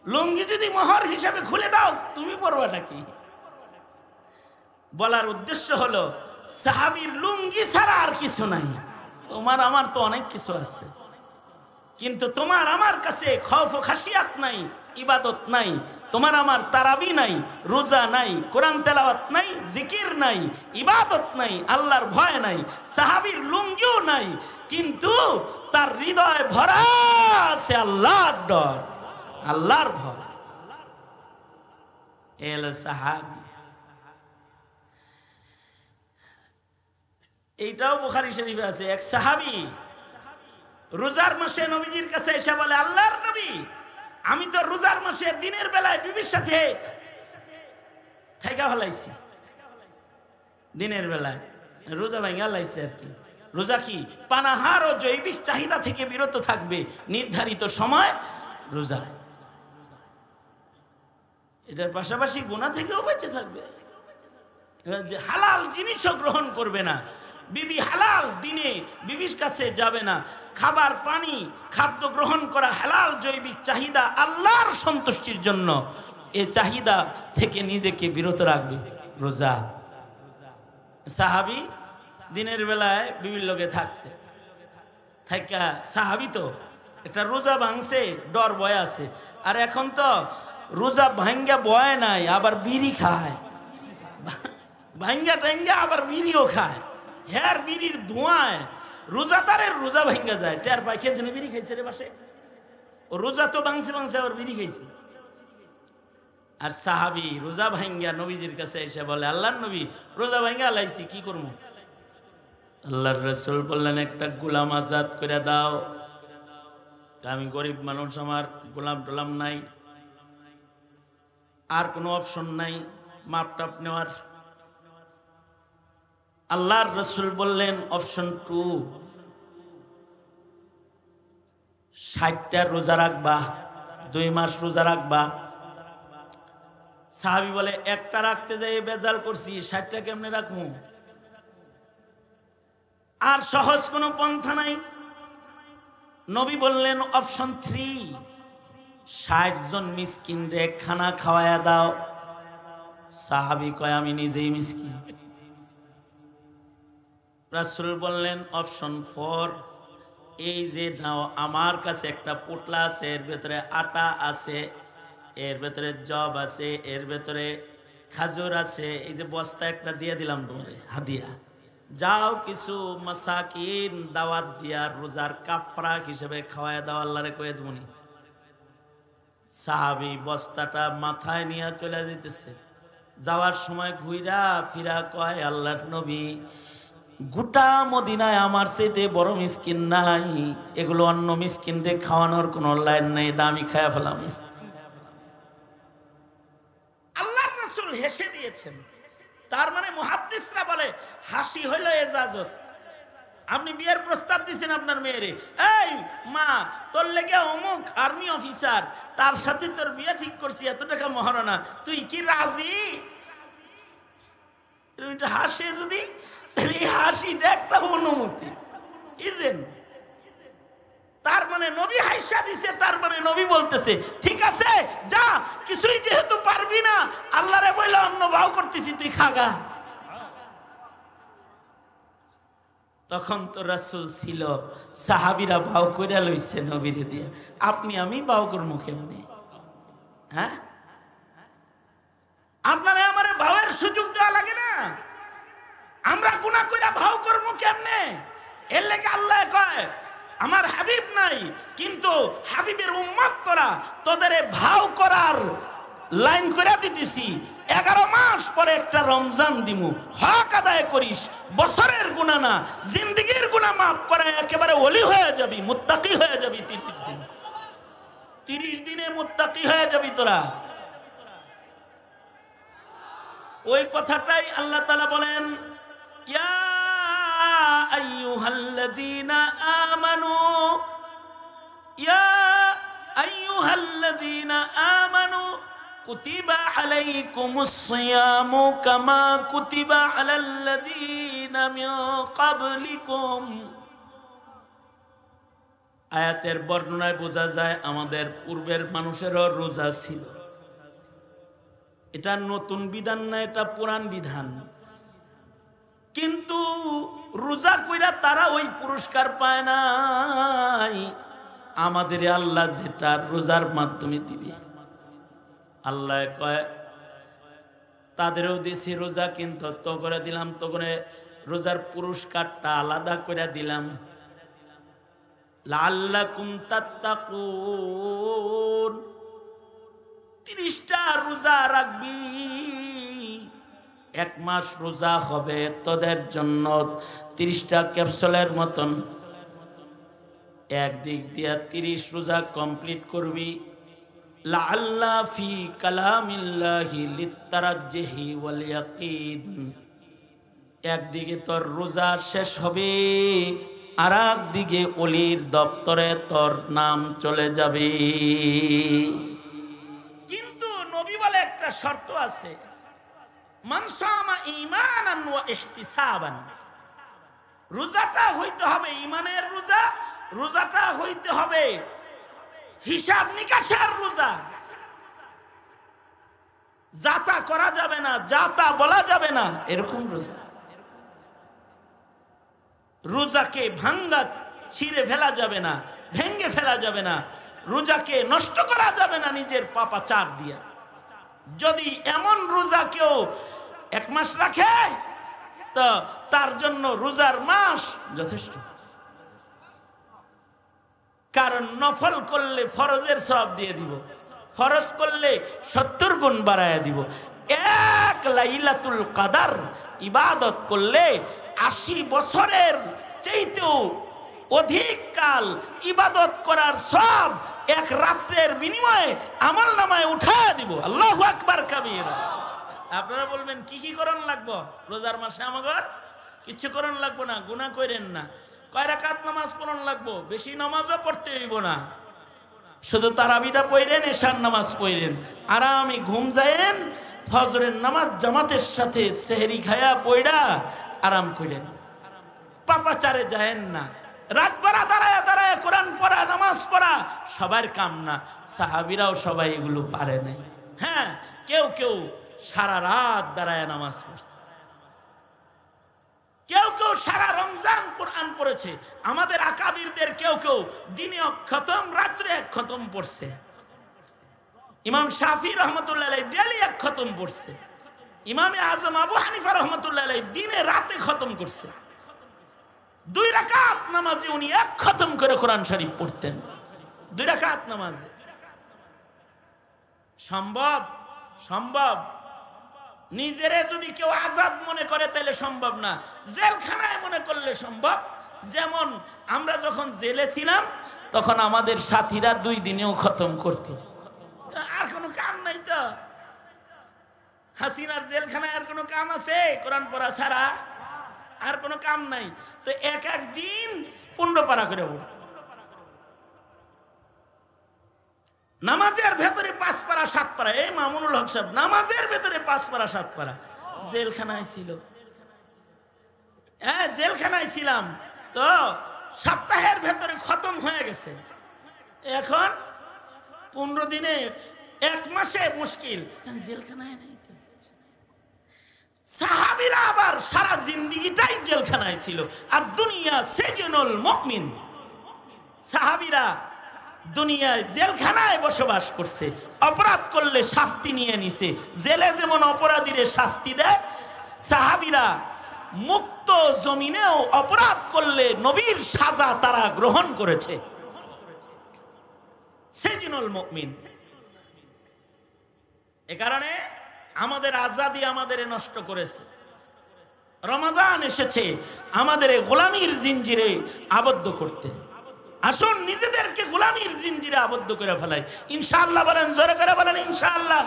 S1: লুঙ্গি যদি মোহর হিসাবে খুলে দাও তুমি পরবাটা কি? বলার উদ্দেশ্য হলো, সাহাবীর লুঙ্গি ছাড়া আর কিছু নাই, তোমার আমার তো অনেক কিছু আছে, কিন্তু তোমার আমার কাছে খৌফ ও খাশিয়াত নাই, ইবাদত নাই, তোমার আমার তারাবি নাই, রোজা নাই, কোরআন তেলাওয়াত নাই, জিকির নাই, ইবাদত নাই, আল্লাহর ভয় নাই। সাহাবীর লুঙ্গিও নাই, কিন্তু তার হৃদয় ভরা আছে আল্লাহর ডর, আল্লাহর ভয়। এল সাহাবী, এইটাও বুখারী শরীফে আছে। এক সাহাবী রোজার মাসে নবীজির কাছে এসে বলে, আল্লাহর নবী, আমি তো রোজার মাসে দিনের বেলায় বিবির সাথে থাইকা ফেলাইছি, দিনের বেলায় রোজা ভাঙা লাইছে আর কি। রোজা কি পানাহার ও জৈবিক চাহিদা থেকে বিরত থাকবে নির্ধারিত সময় রোজা, এটার পাশাপাশি গুনাহ থেকেও বেঁচে থাকবে, হালাল জিনিসও গ্রহণ করবে না, বিবি হালাল দিনে বিবির কাছে যাবে না, খাবার পানি খাদ্য গ্রহণ করা হালাল জৈবিক চাহিদা আল্লাহর সন্তুষ্টির জন্য, এই চাহিদা থেকে নিজেকে বিরত রাখবে রোজা। সাহাবী দিনের বেলায় বিবির লগে থাকছে, থাইকা সাহাবী তো একটা রোজা ভাঙছে, ডর ভয় আছে। আর এখন তো রোজা ভাঙ্গা বয় নাই, আবার বিড়ি খায়, ভাঙ্গা টাঙ্গা আবার বিড়িও খায়, হ্যার বিড়ির ধোঁয়ায় রোজাদারের রোজা ভাঙ্গা যায়। টের পায় কে জন্য বিড়ি খাইছে রে বাসে, ও রোজা তো বাংছে বাংছে আবার বিড়ি খাইছে। আর সাহাবি রোজা ভাঙ্গা নবীজির কাছে এসে বলে, আল্লাহর নবী রোজা ভাঙ্গা আলাইছি, কি করবো? আল্লাহর রাসূল বললেন, একটা গোলাম আজাদ করে দাও। আমি গরিব মানুষ, আমার গোলাম টোলাম নাই, আর কোনো অপশন নাই মাপ টাপ নেওয়ার। আল্লাহর রাসূল বললেন, অপশন 2, 60টা রোজা রাখবা, 2 মাস রোজা রাখবা। সাহাবী বলে, একটা রাখতে যাই বেজাল করছি, 60টা কেমনে রাখবো? আর সহজ কোনো পন্থা নাই। নবী বললেন, অপশন 3, 60 জন মিসকিন রে খানা খাওয়ায়া দাও। সাহাবী কয়, আমি নিজেই মিসকিন। রাসূল বললেন, অপশন 4, এই যে নাও, আমার কাছে একটা পোটলা আছে, এর ভেতরে আটা আছে, এর ভেতরে জব আছে, এর ভেতরে খাজুর আছে, এই যে বস্তা একটা দিয়ে দিলাম তোমারে হাদিয়া, যাও কিছু মাসাকিন দাওয়াত দিয়া রোজার কাফরা হিসেবে খাওয়ায় দাও, আল্লাহরে কয়ে দেবনি। সাহাবী বস্তাটা মাথায় নিয়ে চলে যেতেছে, যাওয়ার সময় ঘুইরা ফিরা কয়, আল্লাহর নবী, গোটা মদিনায় আমার চাইতে বড় মিসকিন নাই, এগুলো অন্য মিসকিনরে খাওয়ানোর কোনো লাইন নেই, এটা আমি খায়া ফেলাম। আল্লাহর রাসূল হেসে দিয়েছেন। তার মানে মুহাদ্দিসরা বলে, হাসি হইল এজাজত। আপনি বিয়ের প্রস্তাব দিচ্ছেন আপনার মেয়েরে, এই মা তোর লেগে অমুক আর্মি অফিসার, তার সাথে তোর বিয়ে ঠিক করছি, এত টাকা মহারণা, তুই কি রাজি? হাসে যদি, এই হাসিটা একটা অনুমতি। ইজেন তার মানে নবী হাইসা দিছে, তার মানে নবী বলতেছে, ঠিক আছে যা, কিছুই যেহেতু পারবি না, আল্লাহরে বইলা অন্য ভাও করতেছি, তুই খাগা। তখন তো রাসূল ছিল, সাহাবীরা ভাও কইরা লইছে নবীরে দিয়ে, আপনি আমি ভাও করবো কেমনে? হ্যাঁ, আপনারা আমারে ভাওয়ের সুযোগ দেওয়া লাগে না? আমরা গুনাহ কইরা ভাও করবো কেমনে? এর লেগে আল্লাহ কয়, আমার হাবিব নাই, কিন্তু হাবিবের উম্মত তোরা, তোদের ভাও করার লাইন করে দিতেছি। 11 মাস পরে একটা রমজান দিমু, হক আদায় করিস, বছরের গুনাহ না, জিন্দেগীর গুনাহ মাফ করে একেবারে ওলি হয়ে যাবি, মুত্তাকি হয়ে যাবি। 30 দিন, 30 দিনে মুত্তাকি হয়ে যাবি তোরা। ওই কথাটাই আল্লাহ তাআলা বলেন, ইয়া আইয়ুহাল্লাযীনা আমানু, ইয়া আইয়ুহাল্লাযীনা আমানু কুতিবা আলাইকুমুস সিয়ামু কামা কুতিবা আলাল্লাযীনা মিন ক্বাবলিকুম। আয়াতের বর্ণনায় বোঝা যায় আমাদের পূর্বের মানুষেরও রোজা ছিল। এটা নতুন বিধান না, এটা পুরান বিধান। কিন্তু রোজা কইরা তারা ওই পুরস্কার পায় নাই, আমাদের আল্লাহ যেটা রোজার মাধ্যমে দিবে। আল্লাহ কয়, তাদেরও দিছি রোজা, কিন্তু তো করে দিলাম, তো করে রোজার পুরস্কারটা আলাদা করে দিলাম, লাআল্লাকুম তাত্তাকুন। 30টা রোজা রাখবি, 1 মাস রোজা হবে তোদের জন্য 30টা ক্যাপসুলের মতন। একদিক দিয়া 30 রোজা কমপ্লিট করবি, লাআল্লা ফি কালামিল্লাহি লিত্তারাজ্জিহি ওয়াল ইয়াকিন। একদিকে তোর রোজা শেষ হবে, আর একদিকে ওলির দপ্তরে তোর নাম চলে যাবে। কিন্তু নবী বলে একটা শর্ত আছে, মান সামা ঈমানান ওয়া ইহতিসাবান। রোজাটা হইতে হবে ঈমানের রোজা, রোজাটা হইতে হবে হিসাব নিকাশের রোজা। যাতা করা যাবে না, যাতা বলা যাবে না, এরকম রোজা। রোজাকে ভাঙ্গা ছিঁড়ে ফেলা যাবে না, ভেঙ্গে ফেলা যাবে না। রোজাকে নষ্ট করা যাবে না নিজের পাপাচার দিয়া। যদি এমন রোজা কেউ 1 মাস রাখে তো তার জন্য রোজার মাস যথেষ্ট। কারণ নফল করলে ফরজের সওয়াব দিয়ে দিব, ফরজ করলে 70 গুণ বাড়ায় দিব। এক লাইলাতুল কাদার ইবাদত করলে 80 বছরের চাইতেও অধিক কাল ইবাদত করার সব এক রাত্রের বিনিময়ে আমল নামায় উঠায় দিব। আল্লাহু আকবার কাবীরা। আপনারা বলবেন কি কি করণ লাগবো রোজার মাসে? আমাদের কিছু করণ লাগবো না, গুনাহ করেন না। কয় রাকাত নামাজ পড়ন লাগবো? বেশি নামাজও পড়তে হইব না, শুধু তারাবিটা পড়েন, এশার নামাজ পড়েন, আরামে ঘুম যায়েন, ফজরের নামাজ জামাতের সাথে সেহরি খায়া পয়ডা আরাম করেন, পাপাচারে যায়েন না। রাত ভরা দাঁড়ায় দাঁড়ায় কোরআন পড়া, নামাজ পড়া সবার কাম না, সাহাবীরাও সবাই এগুলো পারে নাই। হ্যাঁ, কেউ কেউ সারা রাত দাঁড়ায় নামাজ পড়ছে, কেউ কেউ সারা রমজান কোরআন পড়েছে। আমাদের আকাবিরদের কেউ কেউ দিনে 1 খতম, রাত্রে 1 খতম পড়ছে। ইমাম শাফি রহমতুল্লাহ আলাইহি ডেইলি 1 খতম পড়ছে। ইমামে আজম আবু হানিফা রহমতুল্লাহ আলাইহি দিনে রাতে খতম করছে। 2 রাকাত নামাজে উনি 1 খতম করে কোরআন শরীফ পড়তেন। 2 রাকাত নামাজে সম্ভব? সম্ভব। নিজেরে যদি কেউ আজাদ মনে করে তাহলে সম্ভব না, জেলখানায় মনে করলে সম্ভব। যেমন আমরা যখন জেলে ছিলাম তখন আমাদের সাথীরা 2 দিনেও খতম করত, আর কোনো কাম নাই। তো হাসিনার জেলখানায় আর কোনো কাম আছে কোরআন পড়া ছাড়া? আর কোনো কাম নাই। তো এক এক দিন 15 পারা করে পড়ত। নামাজের ভেতরে 5 পারা 7 পারা। এই মামুনুল হক সাহেব নামাজের ভেতরে 5 পারা 7 পারা। জেলখানায় ছিল, হ্যাঁ জেলখানায় ছিলাম তো সপ্তাহের ভেতরে খতম হয়ে গেছে। এখন 15 দিনে 1 মাসে মুশকিল, জেলখানায় নাই। সাহাবীরা আবার সারা জিন্দেগিটাই জেলখানায় ছিল। আর দুনিয়া সিজনুল মুমিন, সাহাবীরা দুনিয়ায় জেলখানায় বসবাস করছে, অপরাধ করলে শাস্তি নিয়ে নিছে। জেলে যেমন অপরাধীদের শাস্তি দেয়, সাহাবীরা মুক্ত জমিনেও অপরাধ করলে নবীর সাজা তারা গ্রহণ করেছে। সিজনুল মুমিন। এ কারণে আমাদের আজাদি আমাদের নষ্ট করেছে। রমাদান এসেছে আমাদের গোলামির জিঞ্জিরে আবদ্ধ করতে। আসুন নিজেদেরকে গোলামির জিঞ্জিরে আবদ্ধ করে ফেলাই। ইনশাআল্লাহ বলেন, জোরে করে বলেন ইনশাআল্লাহ।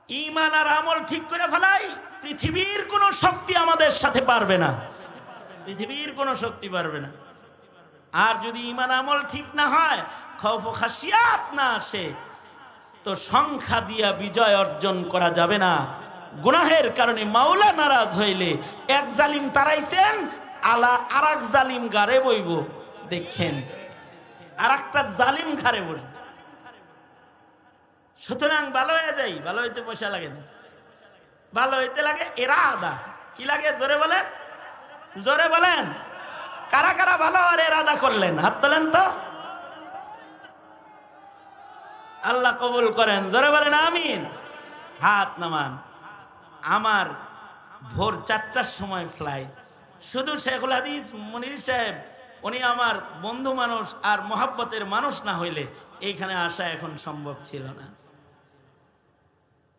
S1: ঈমান আর আমল ঠিক করে ফেলাই, পৃথিবীর কোনো শক্তি আমাদের সাথে পারবে না, পৃথিবীর কোনো শক্তি পারবে না। আর যদি ঈমান আমল ঠিক না হয়, খৌফ ও খাশিয়াত না আসে, তো সংখ্যা দিয়া বিজয় অর্জন করা যাবে না। গুনাহের কারণে মাওলা নারাজ হইলে এক জালিম তারাইছেন, আর এক জালিম গারে বইব, দেখেন আর একটা জালিম ঘাড়ে বসবে। সুতরাং ভালো হয়ে যাই, ভালো হইতে পয়সা লাগে না, ভালো হইতে লাগে ইরাদা। কি লাগে জোরে বলেন, জোরে বলেন। কারা কারা ভালো আর ইরাদা করলেন হাত তোলেন তো, আল্লাহ কবুল করেন, জোরে বলেন আমিন। হাত নামান। আমার ভোর 4টার সময় ফ্লাইট। শুধু শেখুল হাদিস মনির সাহেব উনি আমার বন্ধু মানুষ আর মহাব্বতের মানুষ না হইলে এইখানে আসা এখন সম্ভব ছিল না।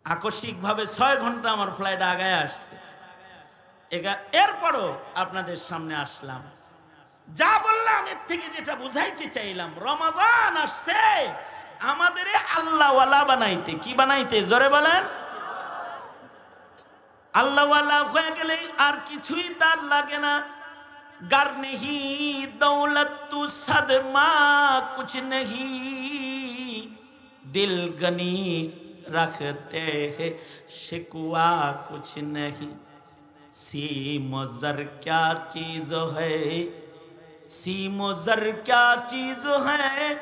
S1: আকস্মিকভাবে 6 ঘন্টা আমার ফ্লাইট আগায় আসছে। এরপরও আপনাদের সামনে আসলাম। যা বললাম এর থেকে যেটা বুঝাইতে চাইলাম, রমাদান আসছে আমাদের আল্লাহওয়ালা বানাইতে। কি বানাইতে, জোরে বলেন। আল্লাহওয়ালা হয়ে গেলে আর কিছুই তার লাগে না। गर नहीं दौलत तू सदमा कुछ नहीं, दिल गनी रखते हैं शिकवा कुछ नहीं। सीम ज़र क्या चीज़ है, सीम ज़र क्या चीज़ है,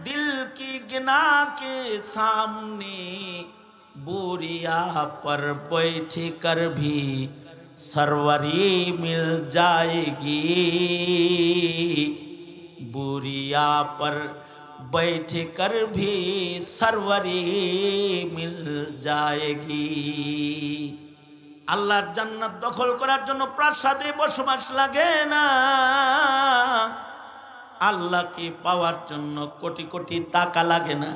S1: दिल की गिना के सामने बोरिया पर बैठ कर भी सरवरी मिल जाएगी, बुरिया पर बैठ कर भी सरवरी मिल जाएगी। আল্লাহর জান্নাত দখল করার জন্য প্রাসাদে বসবাস লাগে না, আল্লাহকে পাওয়ার জন্য কোটি কোটি টাকা লাগে না,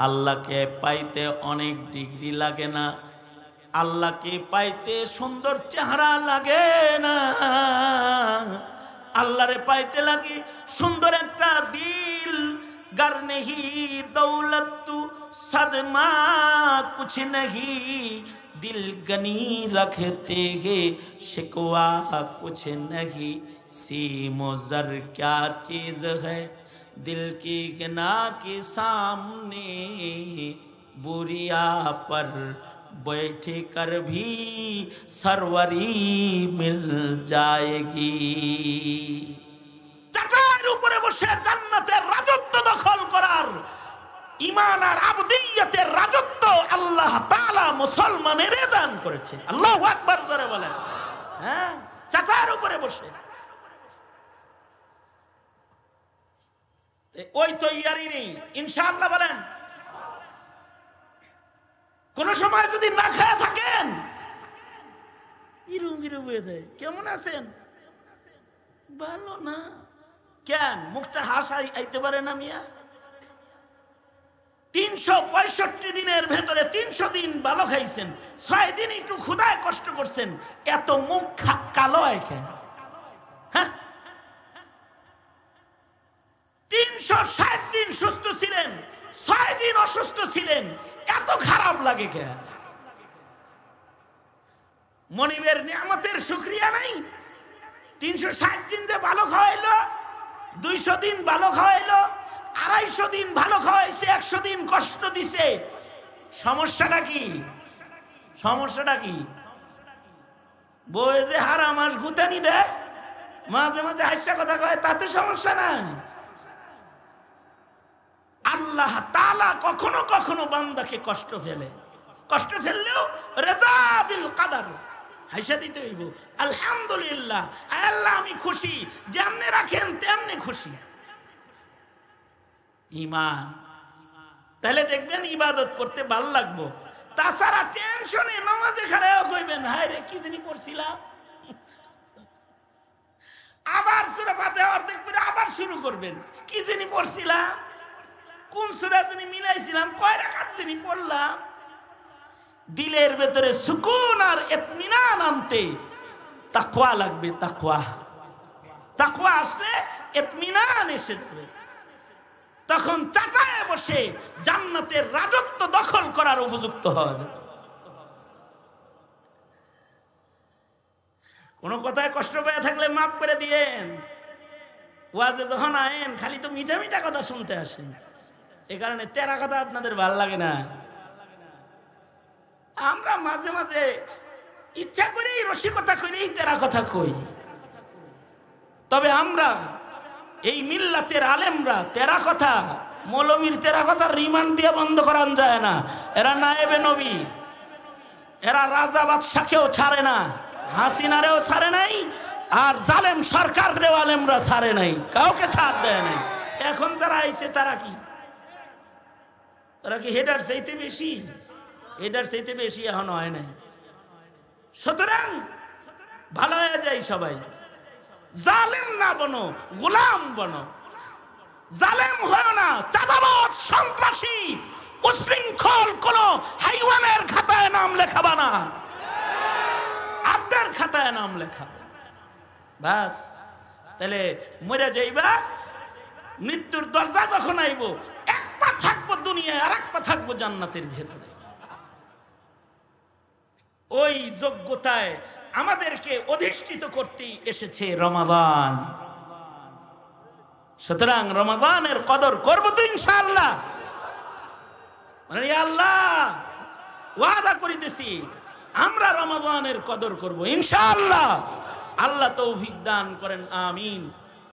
S1: আল্লাহকে পাইতে অনেক ডিগ্রি লাগে না, আল্লাহকে পাইতে সুন্দর চেহারা লাগে না, আল্লাহরে পাইতে লাগে সুন্দর একটা দিল। गर नहीं दौलत सदमा कुछ नहीं, दिल गनी रखते हैं शिकवा कुछ नहीं। सीमो ज़र क्या चीज़ है दिल की गना के सामने, बुरिया पर बैठ कर भी सरवरी मिल जाएगी। চাটাইয়ের উপরে বসে জান্নাতের রাজত্ব দখল করার, ঈমান আর আবদিয়তের রাজত্ব আল্লাহ তাআলা মুসলমানের দান করেছে। আল্লাহু আকবার জোরে বলেন। হ্যাঁ, চাটাইয়ের উপরে বসে ওই তৈয়ারি নেই ইনশাআল্লাহ বলেন। কোন সময় যদি না খায়া থাকেন ইরু ইরু হয়ে যায়, কেমন আছেন, ভালো না, কেন মুখটা হাসাই আইতে পারে না মিয়া? 365 দিনের ভেতরে 300 দিন ভালো খাইছেন, 6 দিন একটু ক্ষুধায় কষ্ট করছেন, এত মুখ কালো হয় কেন? হ্যাঁ, 360 দিন সুস্থ ছিলেন, 6 দিন অসুস্থ ছিলেন, এত খারাপ লাগে কেন? মনিবের নিয়ামতের শুকরিয়া নাই? 360 দিন যে ভালো খাওয়াইলো, 200 দিন ভালো খাওয়াইলো, 250 দিন ভালো খাওয়াইছে, 100 দিন কষ্ট দিছে, সমস্যাটা কি? সমস্যাটা কি? বই যে হারা মাস গুতানি দেয়, মাঝে মাঝে হাসা কথা কয়, তাতে সমস্যা না। আল্লাহ তাআলা কখনো কখনো বান্দাকে কষ্ট ফেলে, কষ্ট ফেললেও রেজা বিল কাদার, হাসা দিতে হইব আলহামদুলিল্লাহ, আল্লাহ আমি খুশি, যেমনে রাখেন তেমনি খুশি। ঈমান, তাহলে দেখবেন ইবাদত করতে ভাল লাগবো। তাছাড়া টেনশনে নামাজে খাড়াও কইবেন, হায় রে কি জানি পড়ছিলাম, আবার সূরা ফাতিহা অর্ধেক পড়ে আবার শুরু করবেন, কি জানি পড়ছিলাম, কোন সূরা জানি মিলাইছিলাম, কয় রাকাত জানি পড়লাম। দিলের ভেতরে সুকুন আর ইতমিনান আনতে তাকওয়া লাগবে। তাকওয়া, তাকওয়া আসলে ইতমিনান এসে যাবে, তখন চাটায়ে বসে জান্নাতের রাজত্ব দখল করার উপযুক্ত হওয়া যাবে। কোন কথায় কষ্ট পেয়ে থাকলে মাফ করে দিয়েন। ওয়াজে যখন আয়েন খালি তো মিঠা মিঠা কথা শুনতে আসেন, এ কারণে তেরা কথা আপনাদের ভাল লাগে না। আমরা মাঝে মাঝে ইচ্ছা করেই রসিকতা করেই তেরা কথা কই, তবে আমরা এই মিল্লাতের আলেমরা তেরা কথা, মৌলবীর তেরা কথা রিমান্ড দিয়ে বন্ধ করান যায় না। এরা নায়েবে নবী, এরা রাজা বাদশাকেও ছাড়ে না, হাসিনারেও ছাড়ে নাই, আর জালেম সরকারেও আলেমরা ছাড়ে নাই, কাউকে ছাড় দেয় নাই। এখন যারা আইছে তারা কি, তারা কি হেডার চাইতে বেশি? হেডার চাইতে বেশি এখনো হয় নাই। সুতরাং ভালো হয়ে যায় সবাই, জালেম না বনো, গোলাম বনো। জালেম হয় না, চাঁদাবাজ, সন্ত্রাসী, উশৃঙ্খল কোন হাইওয়ানের খাতায় নাম লেখাবা না, আপনার খাতায় নাম লেখা। বাস, তাহলে মরে যাইবা, মৃত্যুর দরজা যখন আইব, এক পা থাকবো দুনিয়ায় আর এক পা থাকবো জান্নাতের ভেতরে। ওই যোগ্যতায় আমাদেরকে অধিষ্ঠিত করতে এসেছে রমাদান। সুতরাং রমাদানের কদর করব তো ইনশাআল্লাহ। মানে আল্লাহ ওয়াদা করিতেছি আমরা রমাদানের কদর করব ইনশাআল্লাহ। আল্লাহ তৌফিক দান করেন, আমিন।